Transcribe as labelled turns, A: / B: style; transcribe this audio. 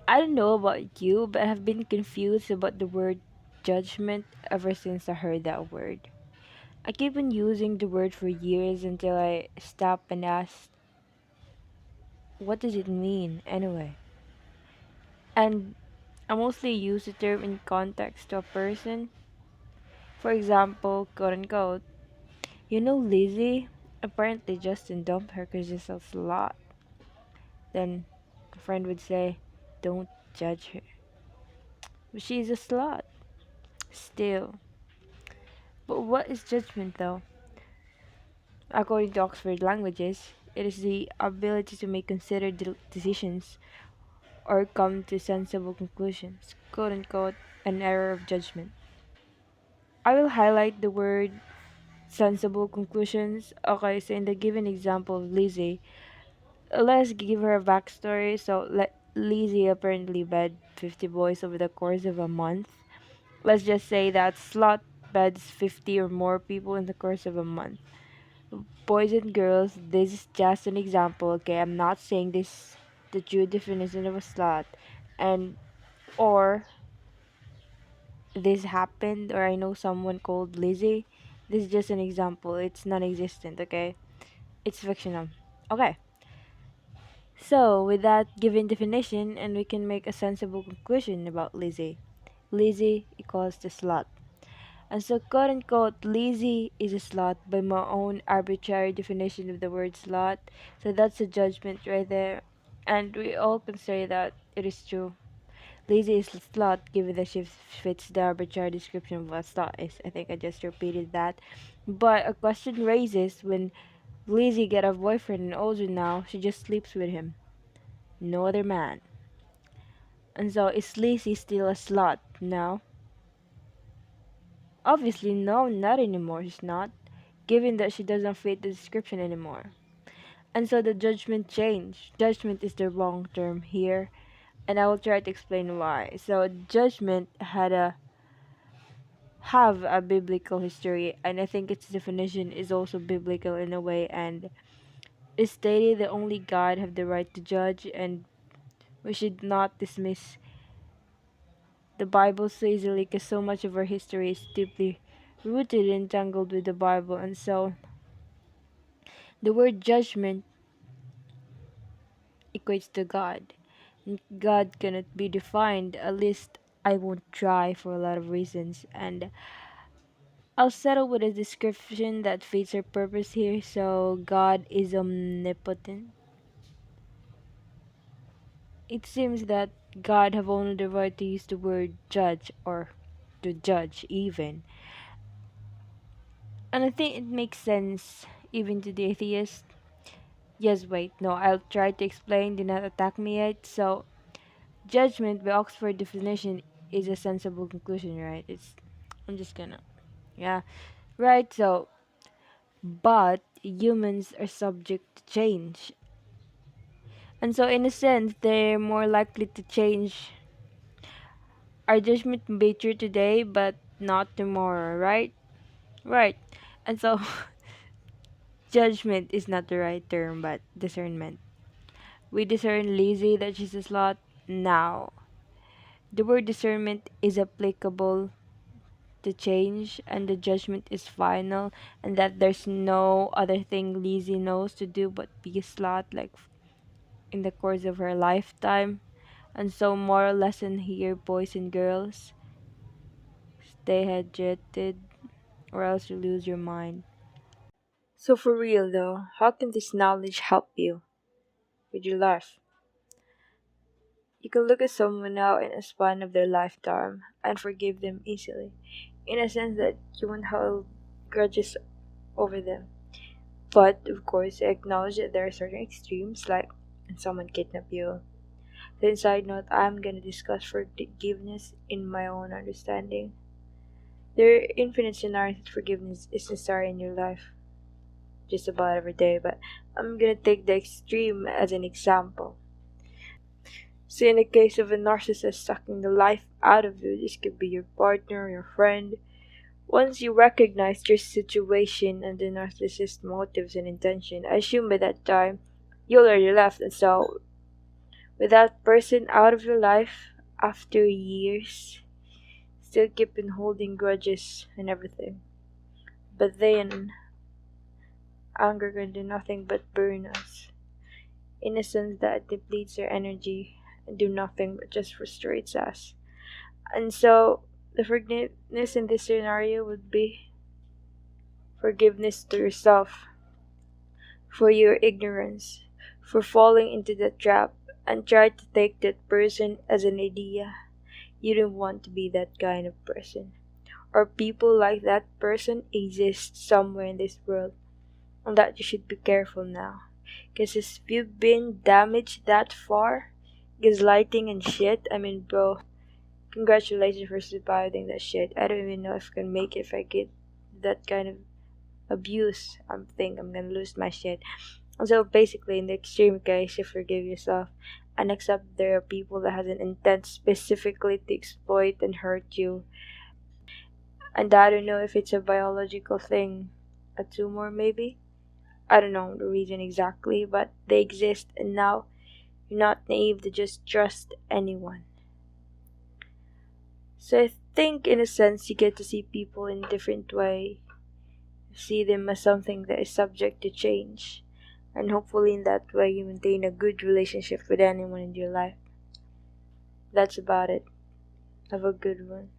A: I don't know about you, but I've been confused about the word judgment ever since I heard that word. I keep on using the word for years until I stop and ask, what does it mean anyway? And I mostly use the term in context to a person. For example, quote unquote, Lizzie? Apparently Justin dumped her because she's a slut. Then a friend would say, don't judge her. But she's a slut. Still. But what is judgment though? According to Oxford Languages, it is the ability to make considered decisions or come to sensible conclusions, quote unquote, an error of judgment. I will highlight the word sensible conclusions. Okay, so in the given example of Lizzie, let's give her a backstory. So, Lizzie apparently bed 50 boys over the course of a month. Let's just say that Slot beds 50 or more people in the course of a month. Boys and girls, this is just an example, okay? I'm not saying this the true definition of a slot, and or this happened, or I know someone called Lizzie. This is just an example. It's non-existent, okay? It's fictional. Okay. So, with that given definition, and we can make a sensible conclusion about Lizzie. Lizzie equals the slut. And so, quote unquote, Lizzie is a slut by my own arbitrary definition of the word slut. So, that's a judgment right there. And we all can say that it is true. Lizzie is a slut given that she fits the arbitrary description of what slut is. I think I just repeated that. But a question raises when Lizzie get a boyfriend and older now, she just sleeps with him. No other man. And so, is Lizzie still a slut? No. Obviously, no, not anymore. She's not, given that she doesn't fit the description anymore. And so the judgment changed. Judgment is the wrong term here, and I will try to explain why. So judgment had a have a biblical history, and I think its definition is also biblical in a way, and it stated that only God have the right to judge, and we should not dismiss the Bible so easily because so much of our history is deeply rooted and tangled with the Bible, and so the word judgment equates to God. And God cannot be defined, at least I won't try for a lot of reasons. And I'll settle with a description that fits our purpose here. So, God is omnipotent. It seems that God have only the right to use the word judge or to judge even. And I think it makes sense even to the atheist. Yes, wait, no, I'll try to explain, do not attack me yet. So, judgment by Oxford definition is a sensible conclusion, right? I'm just gonna, yeah, right. So, but humans are subject to change, and so in a sense, they're more likely to change. Our judgment may be true today, but not tomorrow, right? Right, and so judgment is not the right term, but discernment. We discern lazy that she's a slut now. The word discernment is applicable to change and the judgment is final and that there's no other thing Lizzie knows to do but be a slut like in the course of her lifetime. And so moral lesson here, boys and girls, stay hydrated or else you lose your mind. So for real though, how can this knowledge help you with your life? You can look at someone now in a span of their lifetime and forgive them easily, in a sense that you won't hold grudges over them. But of course, I acknowledge that there are certain extremes, like when someone kidnap you. Then, side note, I'm gonna discuss forgiveness in my own understanding. There are infinite scenarios that forgiveness is necessary in your life, just about every day. But I'm gonna take the extreme as an example. So, in the case of a narcissist sucking the life out of you, this could be your partner, your friend. Once you recognize your situation and the narcissist's motives and intention, I assume by that time you'll already left, and so with that person out of your life after years, still keeping holding grudges and everything. But then anger can do nothing but burn us. Innocence that depletes our energy and do nothing but just frustrates us. And so the forgiveness in this scenario would be forgiveness to yourself for your ignorance, for falling into that trap and try to take that person as an idea. You don't want to be that kind of person. Or people like that person exist somewhere in this world, and that you should be careful now. Because if you've been damaged that far, gaslighting and shit, I mean, bro, congratulations for surviving that shit. I don't even know if I can make it if I get that kind of abuse. I'm think I'm gonna lose my shit. So basically, in the extreme case, you forgive yourself and accept there are people that has an intent specifically to exploit and hurt you. And I don't know if it's a biological thing, a tumor maybe. I don't know the reason exactly, but they exist, and now you're not naive to just trust anyone. So I think, in a sense, you get to see people in a different way, see them as something that is subject to change, and hopefully, in that way, you maintain a good relationship with anyone in your life. That's about it. Have a good one.